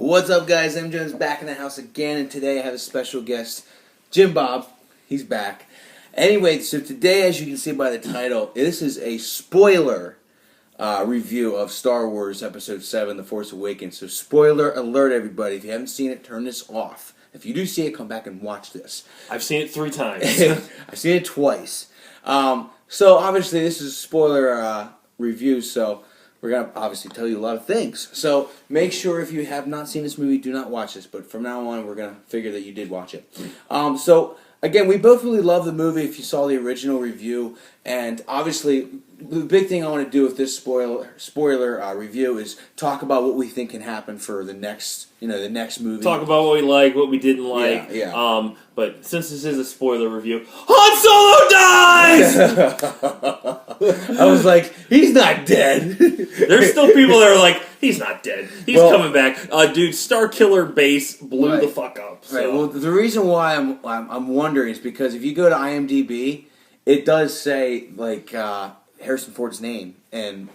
What's up, guys? M. Jones back in the house again, and today I have a special guest, Jim Bob. He's back. Anyway, so today, as you can see by the title, this is a spoiler review of Star Wars Episode 7, The Force Awakens. So spoiler alert, everybody. If you haven't seen it, turn this off. If you do see it, come back and watch this. I've seen it 3 times. I've seen it twice. So obviously this is a spoiler review, so we're going to obviously tell you a lot of things. So make sure if you have not seen this movie, do not watch this. But from now on, we're going to figure that you did watch it. So again, we both really love the movie if you saw the original review. And obviously, the big thing I want to do with this spoiler review is talk about what we think can happen for the next movie. Talk about what we like, what we didn't like. Yeah. But since this is a spoiler review, Han Solo dies! I was like, he's not dead. There's still people that are like, he's not dead. He's coming back. Dude, Star Killer base blew the fuck up. So. Right. Well, the reason why I'm wondering is because if you go to IMDb, it does say like Harrison Ford's name in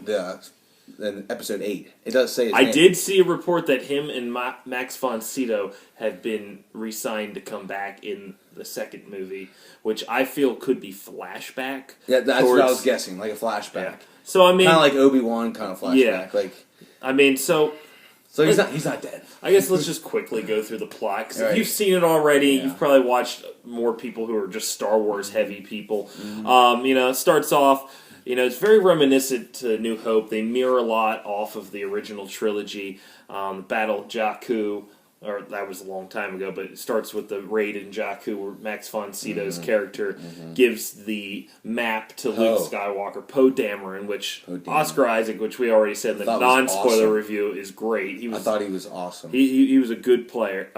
episode 8. It does say his name. I did see a report that him and Max von Sydow have been re-signed to come back in the second movie, which I feel could be flashback. Yeah, that's what I was guessing, like a flashback. Yeah. So I mean, kind of like Obi-Wan kind of flashback. Yeah. Like, I mean, so he's not dead. I guess let's just quickly go through the plot, because right. if you've seen it already, you've probably watched more people who are just Star Wars heavy people. Mm-hmm. It starts off, it's very reminiscent to New Hope. They mirror a lot off of the original trilogy. The Battle of Jakku, or that was a long time ago, but it starts with the raid in Jakku where Max von Sydow's character gives the map to Luke Skywalker, Poe Dameron, which Oscar Isaac, which we already said in the non-spoiler review, is great. I thought he was awesome. He was a good player.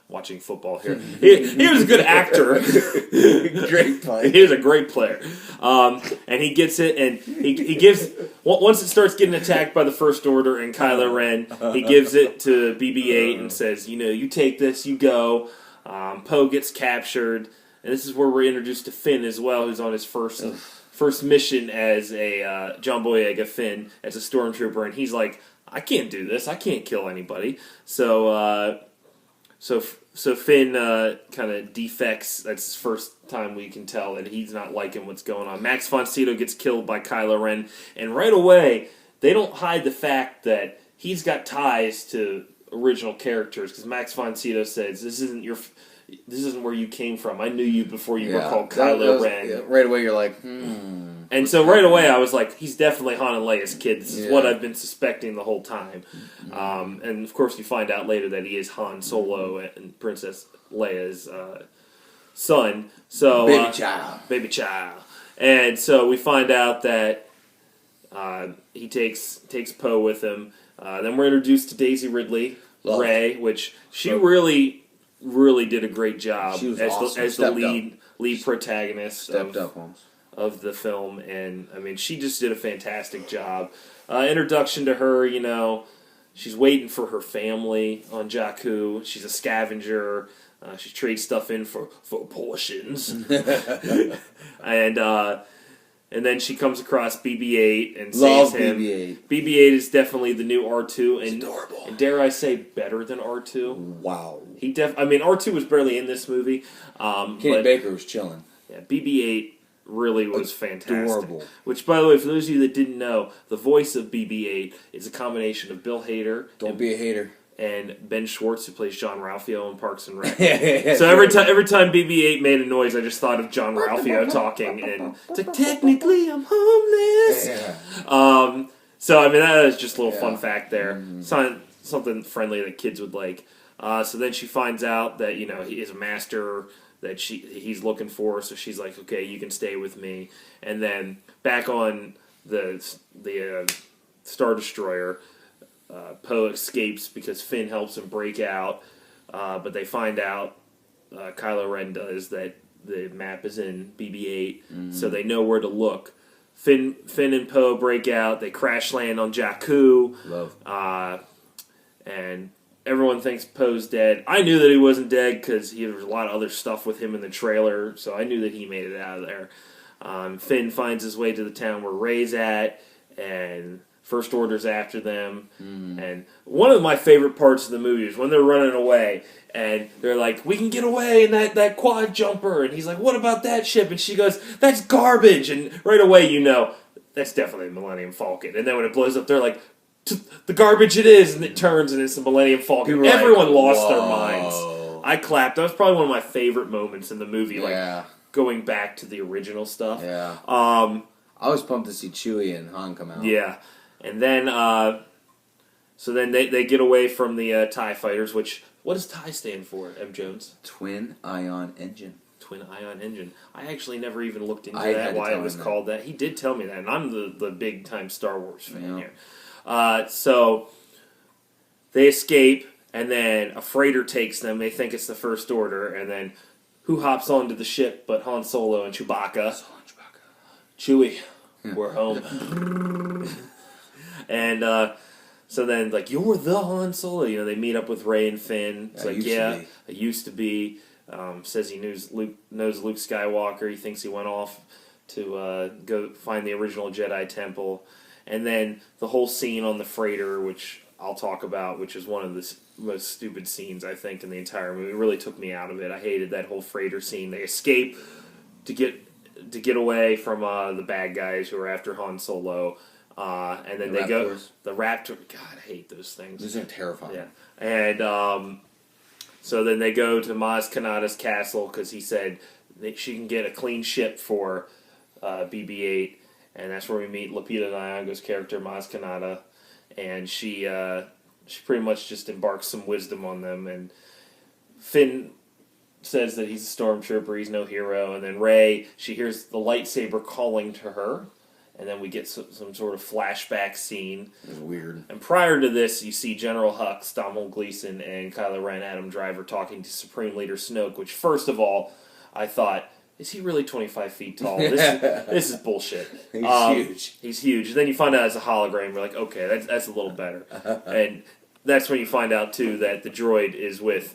Watching football here. He was a good actor. Great player. He was a great player. And he gets it, and he gives... Once it starts getting attacked by the First Order and Kylo Ren, he gives it to BB-8 and says, you take this, you go. Poe gets captured, and this is where we're introduced to Finn as well, who's on his first mission as a John Boyega, Finn, as a stormtrooper, and he's like, I can't do this, I can't kill anybody. So Finn kind of defects. That's his first time we can tell that he's not liking what's going on. Max von Sydow gets killed by Kylo Ren, and right away they don't hide the fact that he's got ties to original characters, because Max von Sydow says, "This isn't where you came from. I knew you before you were called Kylo Ren." Yeah, right away you're like, And so right away I was like, he's definitely Han and Leia's kid. This is what I've been suspecting the whole time. And of course you find out later that he is Han Solo and Princess Leia's son. So baby child. And so we find out that he takes Poe with him. Then we're introduced to Daisy Ridley, Rey, which she really did a great job as the lead protagonist of the film, and I mean, she just did a fantastic job. Introduction to her, she's waiting for her family on Jakku. She's a scavenger. She trades stuff in for portions, and then she comes across BB-8 and saves him. BB-8. BB-8 is definitely the new R2, and adorable. And dare I say, better than R2. Wow. R2 was barely in this movie. Kenny Baker was chilling. Yeah, BB-8 really was fantastic. Adorable. Which, by the way, for those of you that didn't know, the voice of BB-8 is a combination of Bill Hader. Don't be a hater. And Ben Schwartz, who plays John Ralphio in Parks and Rec. So every time BB-8 made a noise, I just thought of John Ralphio talking, and it's like, technically I'm homeless. Yeah. So I mean, that is just a little fun fact there. Something friendly that kids would like. So then she finds out that he is a master that he's looking for. So she's like, okay, you can stay with me. And then back on the Star Destroyer, Poe escapes because Finn helps him break out, but they find out, Kylo Ren does, that the map is in BB-8, so they know where to look. Finn and Poe break out, they crash land on Jakku, and everyone thinks Poe's dead. I knew that he wasn't dead because there was a lot of other stuff with him in the trailer, so I knew that he made it out of there. Finn finds his way to the town where Rey's at, and First Order's after them. And one of my favorite parts of the movie is when they're running away, and they're like, we can get away in that quad jumper. And he's like, what about that ship? And she goes, that's garbage. And right away, you know, that's definitely the Millennium Falcon. And then when it blows up, they're like, the garbage it is. And it turns, and it's the Millennium Falcon. Everyone lost their minds. I clapped. That was probably one of my favorite moments in the movie. Like, going back to the original stuff. Yeah. I was pumped to see Chewie and Han come out. Yeah. And then, so then they get away from the TIE fighters, which, what does TIE stand for, M. Jones? Twin Ion Engine. Twin Ion Engine. I actually never even looked into that, why it was called that. He did tell me that, and I'm the big-time Star Wars fan here. So, they escape, and then a freighter takes them. They think it's the First Order, and then who hops onto the ship but Han Solo and Chewbacca? Chewie, we're home. And so then, like, you're the Han Solo. You know, they meet up with Rey and Finn. It's like, I used to be. Says he knows Luke Skywalker. He thinks he went off to go find the original Jedi Temple. And then the whole scene on the freighter, which I'll talk about, which is one of the most stupid scenes, I think, in the entire movie. It really took me out of it. I hated that whole freighter scene. They escape to get away from the bad guys who are after Han Solo. And then they go... The Raptor... God, I hate those things. These are terrifying. Yeah. And so then they go to Maz Kanata's castle because he said that she can get a clean ship for BB-8. And that's where we meet Lupita Nyong'o's character, Maz Kanata. And she pretty much just embarks some wisdom on them. And Finn says that he's a stormtrooper, he's no hero. And then Rey, she hears the lightsaber calling to her. And then we get some sort of flashback scene. It's weird. And prior to this, you see General Hux, Domhnall Gleeson, and Kylo Ren, Adam Driver talking to Supreme Leader Snoke, which, first of all, I thought, is he really 25 feet tall? This is bullshit. He's huge. He's huge. And then you find out it's a hologram. You're like, okay, that's a little better. And that's when you find out, too, that the droid is with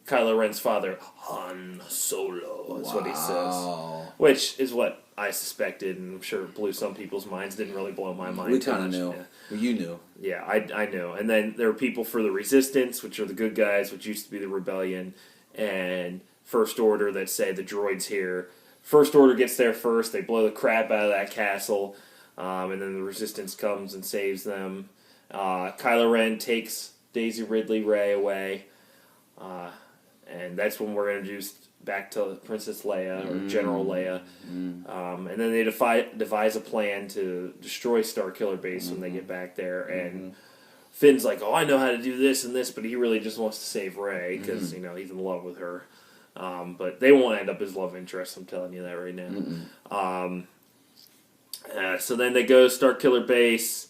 Kylo Ren's father, Han Solo. That's what he says. Which is what I suspected, and I'm sure it blew some people's minds. Didn't really blow my mind. We kind of knew. Yeah. Well, you knew. Yeah, I knew. And then there are people for the Resistance, which are the good guys, which used to be the Rebellion, and First Order that say the droid's here. First Order gets there first. They blow the crap out of that castle, and then the Resistance comes and saves them. Kylo Ren takes Daisy Ridley Rey away, and that's when we're introduced back to Princess Leia, or General Leia. And then they devise a plan to destroy Starkiller Base when they get back there. And Finn's like, oh, I know how to do this and this, but he really just wants to save Rey because, you know, he's in love with her. But they won't end up as love interests, I'm telling you that right now. So then they go to Starkiller Base.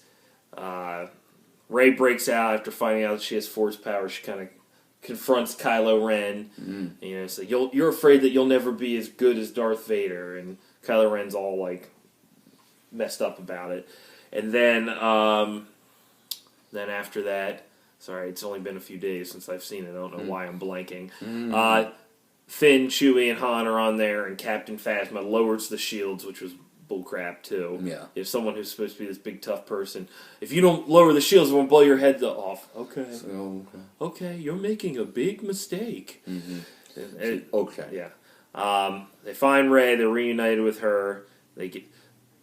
Rey breaks out after finding out that she has force power. She kind of confronts Kylo Ren. You know, so you're afraid that you'll never be as good as Darth Vader, and Kylo Ren's all like messed up about it. And then after that, sorry, it's only been a few days since I've seen it. I don't know why I'm blanking. Finn, Chewie, and Han are on there, and Captain Phasma lowers the shields, which was bullcrap too. Yeah. If someone who's supposed to be this big tough person, if you don't lower the shields, it won't blow your head off. Okay. Okay, you're making a big mistake. Okay. Yeah. They find Rey. They're reunited with her. They get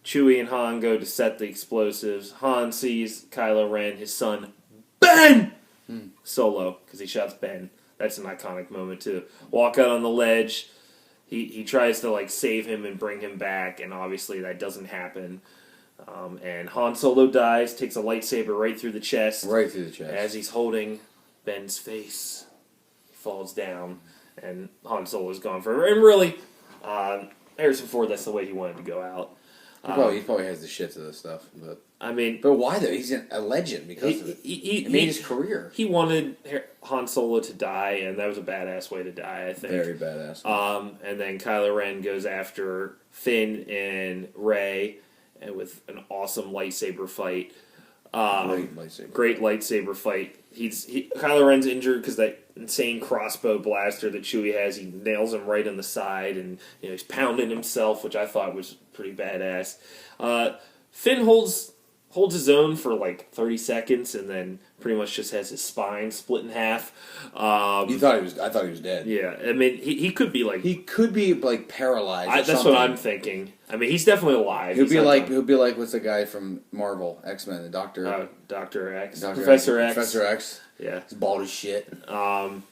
Chewie and Han go to set the explosives. Han sees Kylo Ren, his son, Ben Solo, because he shouts Ben. That's an iconic moment too. Walk out on the ledge. He tries to like save him and bring him back, and obviously that doesn't happen. And Han Solo dies, takes a lightsaber right through the chest. Right through the chest. As he's holding Ben's face, he falls down, and Han Solo's gone forever. And really, Harrison Ford, that's the way he wanted to go out. He probably has the shit to this stuff, but I mean, but why though? He's a legend because of it. He made his career. He wanted Han Solo to die, and that was a badass way to die, I think. Very badass. And then Kylo Ren goes after Finn and Rey, and with an awesome lightsaber fight. Great lightsaber fight. Kylo Ren's injured because that insane crossbow blaster that Chewie has. He nails him right in the side, and he's pounding himself, which I thought was pretty badass. Finn holds holds his own for like 30 seconds, and then pretty much just has his spine split in half. I thought he was dead. Yeah, I mean, he could be like... He could be like paralyzed. That's what I'm thinking. I mean, he's definitely alive. He'll be like what's the guy from Marvel, X-Men, the Doctor... Dr. X. Professor X. Professor X. Yeah. He's bald as shit. And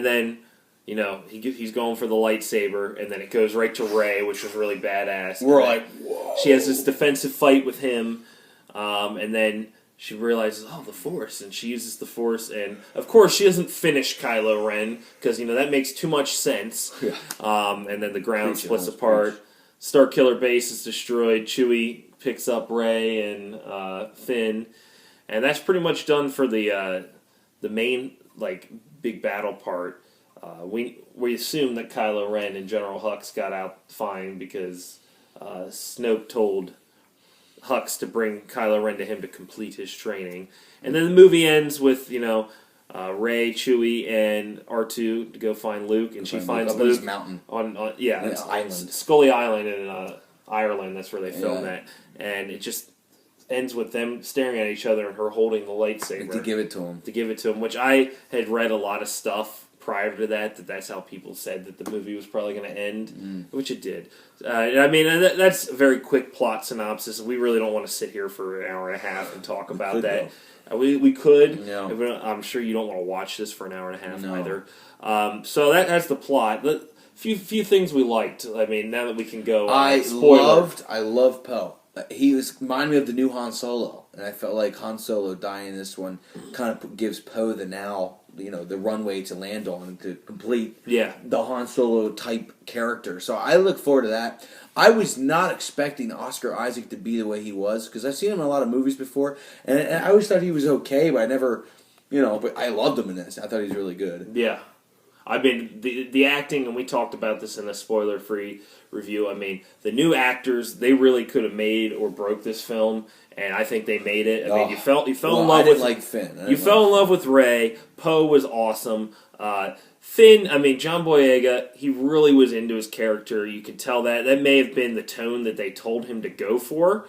then, you know, he's going for the lightsaber, and then it goes right to Rey, which was really badass. We're like, whoa. She has this defensive fight with him, and then she realizes, the Force, and she uses the Force, and of course she doesn't finish Kylo Ren, because, you know, that makes too much sense. Yeah. And then the ground splits apart. Starkiller Base is destroyed. Chewie picks up Rey and Finn, and that's pretty much done for the main, like, big battle part. We assume that Kylo Ren and General Hux got out fine because Snoke told Hux to bring Kylo Ren to him to complete his training. And then the movie ends with, you know, Rey, Chewie, and R2 to go find Luke, and she finds Luke mountain on it's island, Scully Island in Ireland. That's where they filmed that, and it just ends with them staring at each other and her holding the lightsaber to give it to him. Which I had read a lot of stuff prior to that's how people said that the movie was probably going to end, which it did. I mean, that's a very quick plot synopsis. We really don't want to sit here for an hour and a half and talk about that. We could. No. I'm sure you don't want to watch this for an hour and a half either. So that's the plot. Few things we liked. I mean, now that we can go. I loved Poe. He reminded me of the new Han Solo, and I felt like Han Solo dying in this one kind of gives Poe the runway to land on to complete the Han Solo type character. So I look forward to that. I was not expecting Oscar Isaac to be the way he was, because I've seen him in a lot of movies before, and I always thought he was okay, but I never, but I loved him in this. I thought he was really good. Yeah. I mean, the acting, and we talked about this in a spoiler-free review, I mean, the new actors, they really could have made or broke this film, and I think they made it. I mean, you fell in love with... like Finn. You fell in love with Rey. Poe was awesome. Finn, I mean, John Boyega, he really was into his character. You could tell that. That may have been the tone that they told him to go for.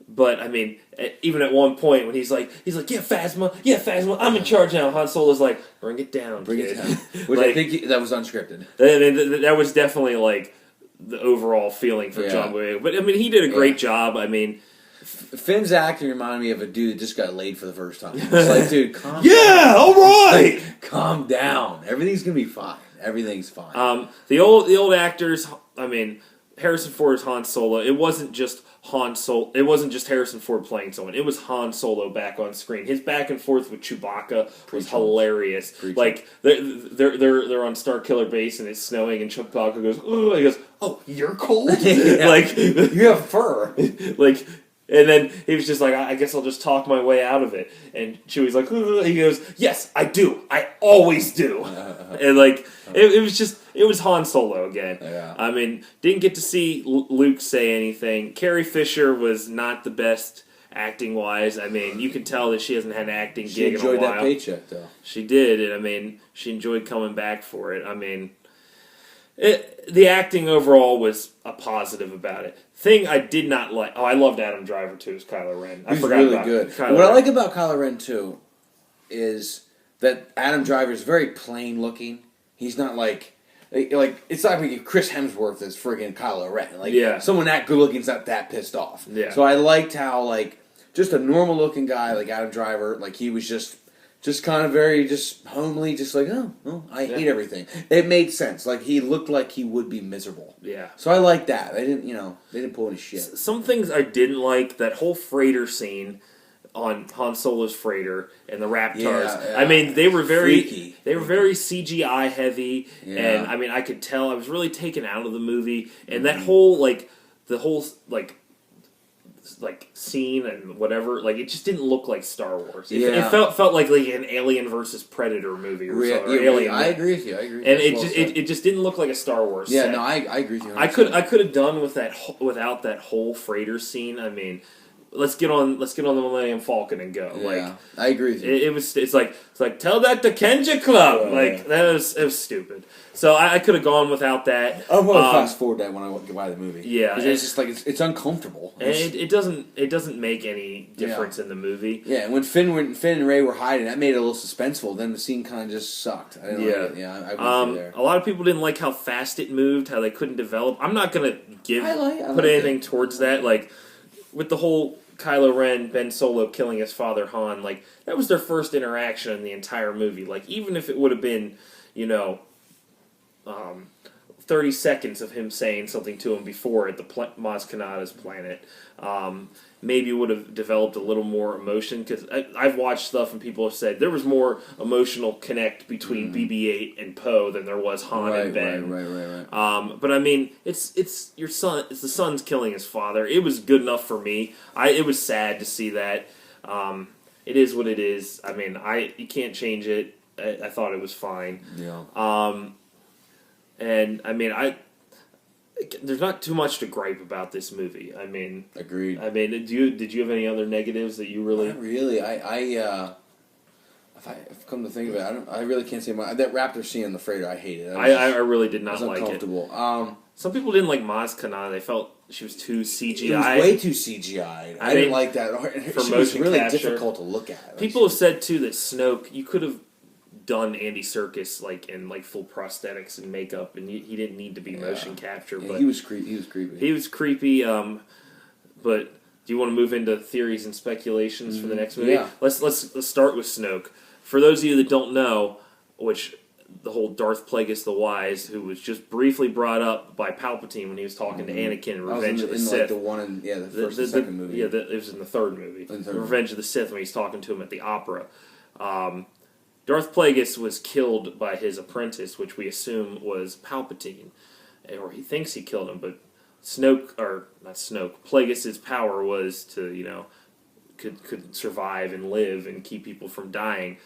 But, I mean, even at one point when he's like, yeah, Phasma, I'm in charge now. Han Solo's like, bring it down, kid. Which I think that was unscripted. I mean, that was definitely, like, the overall feeling for John Boyega. But, I mean, he did a great job. I mean... Finn's acting reminded me of a dude that just got laid for the first time. It's like, dude, calm down. Yeah, all right! Calm down. Everything's going to be fine. Everything's fine. The old actors, I mean, Harrison Ford's Han Solo, it wasn't just Han Solo. It wasn't just Harrison Ford playing someone. It was Han Solo back on screen. His back and forth with Chewbacca was hilarious. Like they're on Starkiller Base and it's snowing and Chewbacca goes, "Oh," he goes, "Oh, you're cold." Like you have fur. Like. And then he was just like, I guess I'll just talk my way out of it. And Chewie's like, he goes, yes, I do. I always do. And like, it was Han Solo again. Yeah. I mean, didn't get to see Luke say anything. Carrie Fisher was not the best acting-wise. I mean, you can tell that she hasn't had an acting gig in a while. She enjoyed that paycheck, though. She did, and I mean, she enjoyed coming back for it. I mean... the acting overall was a positive about it. Thing I did not like... Oh, I loved Adam Driver, too, as Kylo Ren. He's really good. What I like about Kylo Ren, too, is that Adam Driver is very plain looking. He's not like it's not like Chris Hemsworth is friggin' Kylo Ren. Like, someone that good looking is not that pissed off. Yeah. So I liked how, like, just a normal looking guy like Adam Driver, like, he was just kind of very just homely, just like, I hate everything. It made sense. Like, he looked like he would be miserable. Yeah. So I like that. They didn't pull any shit. Some things I didn't like, that whole freighter scene on Han Solo's freighter and the Raptors. Yeah. I mean, they were very freaky. They were very CGI heavy, and I mean, I could tell I was really taken out of the movie, and that whole scene and whatever, like, it just didn't look like Star Wars. It felt like an Alien versus Predator movie or something. Alien. I agree with you. And it just didn't look like a Star Wars. Yeah, set. no, I agree with you. 100%. I could have done without that whole freighter scene. I mean, let's get on the Millennium Falcon and go. Yeah, Like, I agree with you. It's like tell that to Kenja Club. Yeah, like it was stupid. So I could have gone without that. I'm going to fast forward that when I get by the movie. Yeah, it's just like it's uncomfortable. And it doesn't make any difference in the movie. Yeah, when Finn and Rey were hiding, that made it a little suspenseful. Then the scene kind of just sucked. I didn't like it. Yeah, I agree with you there. A lot of people didn't like how fast it moved, how they couldn't develop. I'm not gonna put anything towards that. Like with the whole Kylo Ren, Ben Solo killing his father Han, like that was their first interaction in the entire movie. Like even if it would have been, 30 seconds of him saying something to him before at the Maz Kanata's planet, maybe would have developed a little more emotion. Because I've watched stuff and people have said there was more emotional connect between BB-8 and Poe than there was Han and Ben. Right. But I mean, it's your son. It's the son's killing his father. It was good enough for me. It was sad to see that. It is what it is. I mean, you can't change it. I thought it was fine. Yeah. And I mean, there's not too much to gripe about this movie. I mean, agreed. I mean, did you have any other negatives that you really? Not really. If I've come to think of it, I really can't say much. That Raptor scene in the freighter, I hated it. I really did not like it. Uncomfortable. Some people didn't like Maz Kanata. They felt she was too CGI. It was way too CGI. I didn't like that. She was really difficult to look at. People have said too that Snoke, you could have done Andy Serkis in full prosthetics and makeup, and he didn't need to be motion capture. Yeah, but he was creepy. He was creepy. But do you want to move into theories and speculations for the next movie? Yeah. Let's start with Snoke. For those of you that don't know, which the whole Darth Plagueis the Wise, who was just briefly brought up by Palpatine when he was talking to Anakin in Revenge of the Sith. Like the one in the first and second movie. Yeah, it was in the third movie. Revenge of the Sith, when he's talking to him at the opera. Darth Plagueis was killed by his apprentice, which we assume was Palpatine, or he thinks he killed him. But Plagueis' power was to could survive and live and keep people from dying.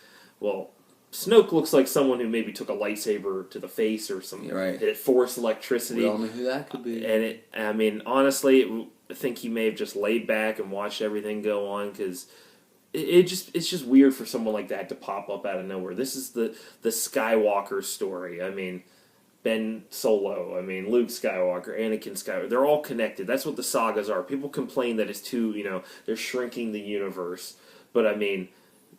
Well, Snoke looks like someone who maybe took a lightsaber to the face or some hit force electricity. We all know who that could be. And honestly, I think he may have just laid back and watched everything go on because. It's just weird for someone like that to pop up out of nowhere. This is the Skywalker story. I mean, Ben Solo. I mean, Luke Skywalker, Anakin Skywalker. They're all connected. That's what the sagas are. People complain that it's too, they're shrinking the universe. But I mean,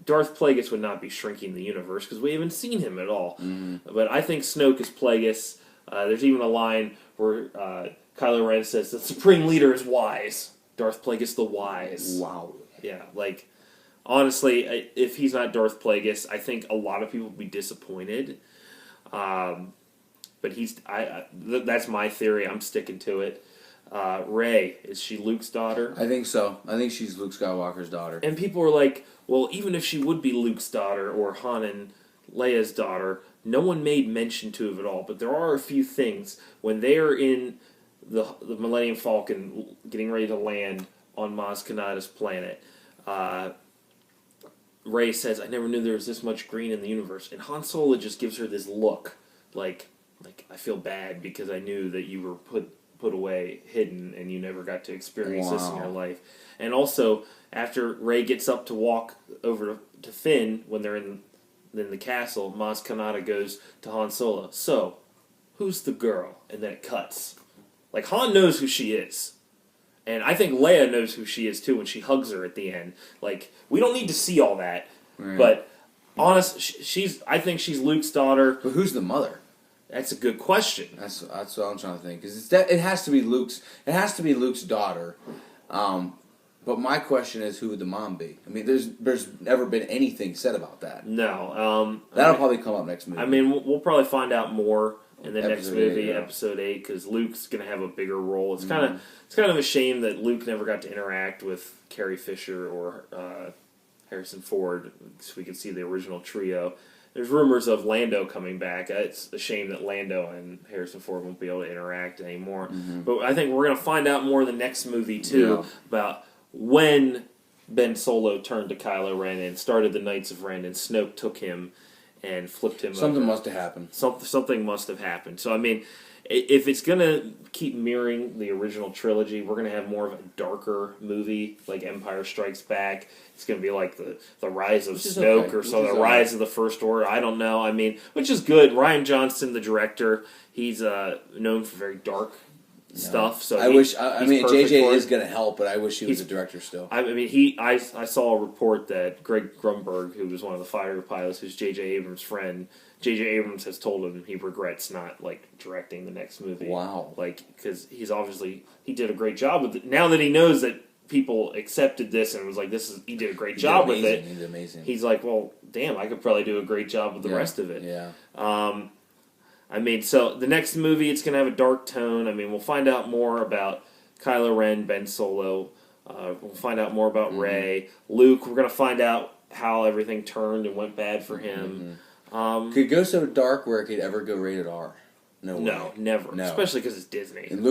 Darth Plagueis would not be shrinking the universe because we haven't seen him at all. Mm-hmm. But I think Snoke is Plagueis. There's even a line where Kylo Ren says, "The Supreme Leader is wise." Darth Plagueis the Wise. Wow. Yeah, honestly, if he's not Darth Plagueis, I think a lot of people would be disappointed. But that's my theory. I'm sticking to it. Rey, is she Luke's daughter? I think so. I think she's Luke Skywalker's daughter. And people are like, well, even if she would be Luke's daughter or Han and Leia's daughter, no one made mention to it at all. But there are a few things. When they are in the Millennium Falcon getting ready to land on Maz Kanata's planet, Rey says, "I never knew there was this much green in the universe," and Han Solo just gives her this look, like I feel bad because I knew that you were put away, hidden, and you never got to experience this in your life. And also, after Rey gets up to walk over to Finn when they're in the castle, Maz Kanata goes to Han Solo. So, who's the girl? And then it cuts. Like Han knows who she is. And I think Leia knows who she is, too, when she hugs her at the end. Like, we don't need to see all that. Right. But, I think she's Luke's daughter. But who's the mother? That's a good question. That's what I'm trying to think. Because it has to be Luke's. It has to be Luke's daughter. But my question is, who would the mom be? I mean, there's never been anything said about that. No. That'll probably come up next movie. I mean, we'll probably find out more in the next movie, 8, Episode 8, because Luke's going to have a bigger role. It's kind of a shame that Luke never got to interact with Carrie Fisher or Harrison Ford, so we could see the original trio. There's rumors of Lando coming back. It's a shame that Lando and Harrison Ford won't be able to interact anymore. Mm-hmm. But I think we're going to find out more in the next movie, too, about when Ben Solo turned to Kylo Ren and started the Knights of Ren, and Snoke took him and flipped him over. Something must have happened. Something must have happened. So, I mean, if it's gonna keep mirroring the original trilogy, we're gonna have more of a darker movie, like Empire Strikes Back. It's gonna be like the Rise of Snoke okay. or so, the Rise of the First Order. I don't know. I mean, which is good. Rian Johnson, the director, he's known for very dark stuff. So I mean, JJ is going to help, but I wish he was He's- a director still. I mean, I saw a report that Greg Grunberg, who was one of the fighter pilots, who's J.J. Abrams' friend, J.J. Abrams has told him he regrets not like directing the next movie. Wow. Like, because he did a great job with it. Now that he knows that people accepted this and was like, he did a great job with it. He did amazing. He's like, well, damn, I could probably do a great job with the rest of it. Yeah. I mean, so the next movie, it's going to have a dark tone. I mean, we'll find out more about Kylo Ren, Ben Solo. We'll find out more about Rey. Luke, we're going to find out how everything turned and went bad for him. Could it go so dark where it could ever go rated R? No way. No, never. No. Especially because it's Disney. And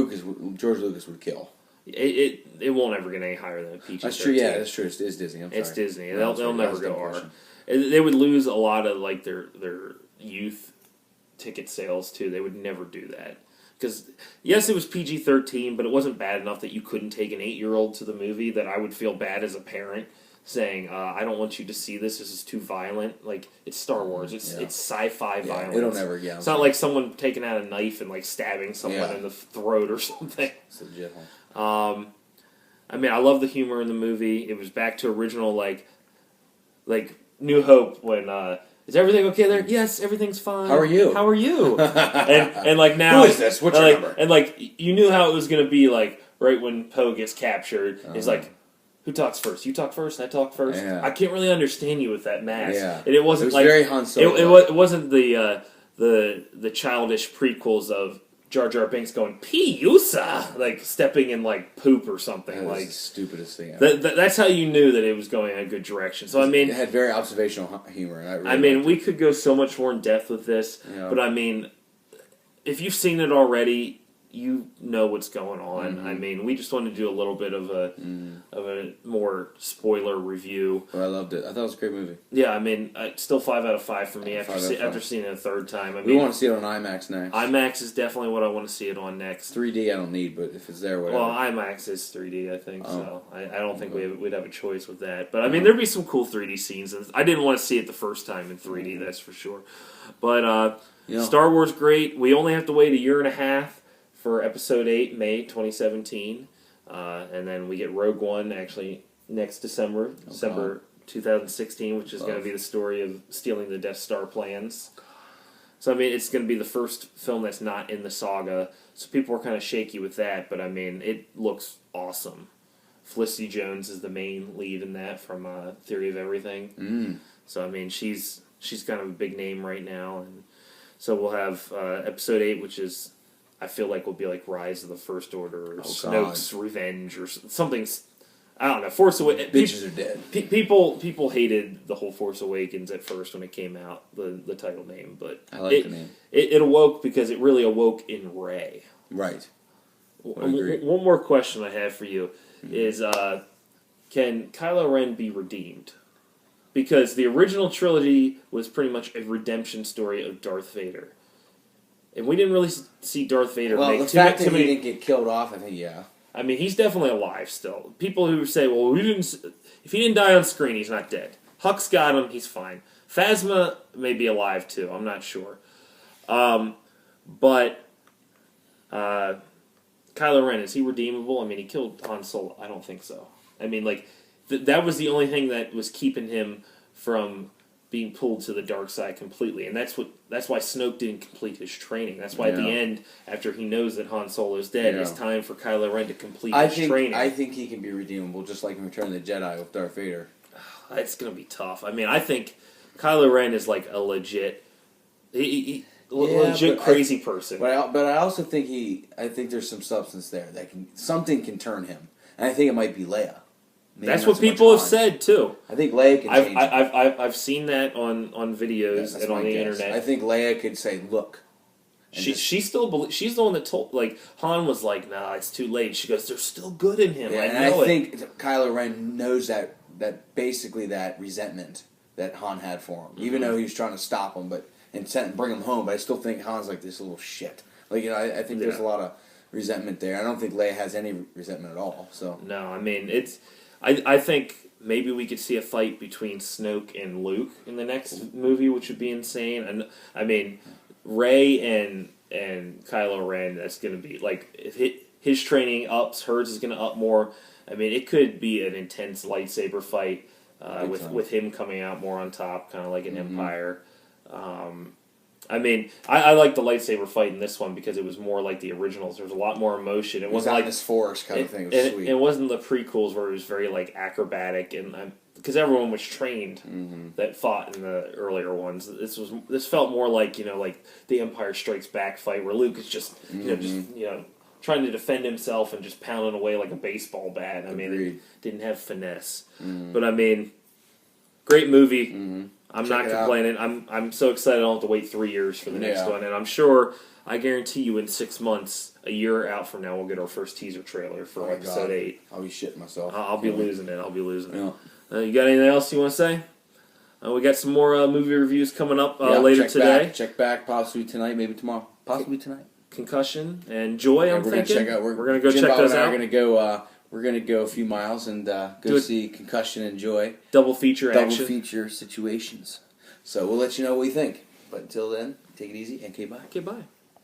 George Lucas would kill. It won't ever get any higher than a PG-13. That's true. Yeah, that's true. It's Disney. I'm sorry. It's Disney. No, They'll that never was a go dumb R. question. They would lose a lot of like their youth ticket sales too. They would never do that. Because, yes, it was PG-13, but it wasn't bad enough that you couldn't take an 8-year-old to the movie, that I would feel bad as a parent saying, I don't want you to see this is too violent. Like, it's Star Wars. It's sci-fi violence. It'll never, It's not like someone taking out a knife and, like, stabbing someone in the throat or something. It's legit. I mean, I love the humor in the movie. It was back to original, like New Hope when... is everything okay there? Yes, everything's fine. How are you? How are you? and like now, who is this? What's your number? And like you knew how it was going to be. Like right when Poe gets captured, it's like, who talks first? You talk first. I talk first. Yeah. I can't really understand you with that mask. Yeah. And it wasn't like very Han Solo. It wasn't the childish prequels of Jar Jar Binks going P-Usa, like stepping in like poop or something. That was like the stupidest thing ever. that's how you knew that it was going in a good direction. So I mean, it had very observational humor. And I mean, we could go so much more in depth with this, but I mean, if you've seen it already, you know what's going on. Mm-hmm. I mean, we just want to do a little bit of a more spoiler review. But I loved it. I thought it was a great movie. Yeah, I mean, still 5 out of 5 for me after seeing it a third time. I mean, We want to see it on IMAX next. IMAX is definitely what I want to see it on next. 3D I don't need, but if it's there, whatever. Well, IMAX is 3D, I think, so I don't think we'd have a choice with that. But, I mean, there'd be some cool 3D scenes. I didn't want to see it the first time in 3D, that's for sure. But Star Wars, great. We only have to wait a year and a half for Episode 8, May 2017. And then we get Rogue One, actually, next December 2016, which is going to be the story of stealing the Death Star plans. So, I mean, it's going to be the first film that's not in the saga. So people are kind of shaky with that, but, I mean, it looks awesome. Felicity Jones is the main lead in that from Theory of Everything. So, I mean, she's kind of a big name right now. And so we'll have Episode 8, which is... I feel like will be like Rise of the First Order or Snoke's Revenge or something. I don't know. Force Awakens. Bitches are dead. People hated the whole Force Awakens at first when it came out, the title name, but I like the name. It awoke because it really awoke in Rey. Right. One more question I have for you is: can Kylo Ren be redeemed? Because the original trilogy was pretty much a redemption story of Darth Vader. And we didn't really see Darth Vader make the too fact many... that he didn't get killed off, I think, yeah. I mean, he's definitely alive still. People who say, well, if he didn't die on screen, he's not dead. Huck's got him, he's fine. Phasma may be alive, too. I'm not sure. But Kylo Ren, is he redeemable? I mean, he killed Han Solo. I don't think so. I mean, like, that was the only thing that was keeping him from... being pulled to the dark side completely, and that's why Snoke didn't complete his training. That's why at the end, after he knows that Han Solo's dead, it's time for Kylo Ren to complete his training. I think he can be redeemable, just like in Return of the Jedi with Darth Vader. It's gonna be tough. I mean, I think Kylo Ren is like a legit, crazy person. But I also think there's some substance there that something can turn him, and I think it might be Leia. Maybe that's what people have said too. I think Leia can change. I've seen that on videos and on the internet. I think Leia could say, "Look." She still she's the one that told, like, Han was like, "Nah, it's too late." She goes, "There's still good in him." Yeah, I think Kylo Ren knows that basically that resentment that Han had for him, even though he was trying to stop him, and bring him home. But I still think Han's like this little shit. Like, I think there's a lot of resentment there. I don't think Leia has any resentment at all. So no, I mean I think maybe we could see a fight between Snoke and Luke in the next movie, which would be insane. And I mean, Rey and Kylo Ren. That's going to be like if his training ups, hers is going to up more. I mean, it could be an intense lightsaber fight with him coming out more on top, kind of like an Empire. I mean, I like the lightsaber fight in this one because it was more like the originals. There was a lot more emotion. It wasn't like this Force kind of thing. It was sweet. It wasn't the prequels where it was very like acrobatic and because everyone was trained that fought in the earlier ones. This felt more like like the Empire Strikes Back fight where Luke is just trying to defend himself and just pounding away like a baseball bat. I mean, it didn't have finesse, but I mean, great movie. I'm not complaining. I'm so excited I don't have to wait 3 years for the next one. And I'm sure, I guarantee you in 6 months, a year out from now, we'll get our first teaser trailer for episode 8. I'll be shitting myself. I'll be losing it. You got anything else you want to say? We got some more movie reviews coming up later today. Check back, possibly tonight, maybe tomorrow. Possibly tonight. Concussion and Joy, I'm thinking. We're going to go check those out. We're going to go a few miles and go see Concussion and Joy. Double feature situations. So we'll let you know what we think. But until then, take it easy and okay, bye. Okay, bye.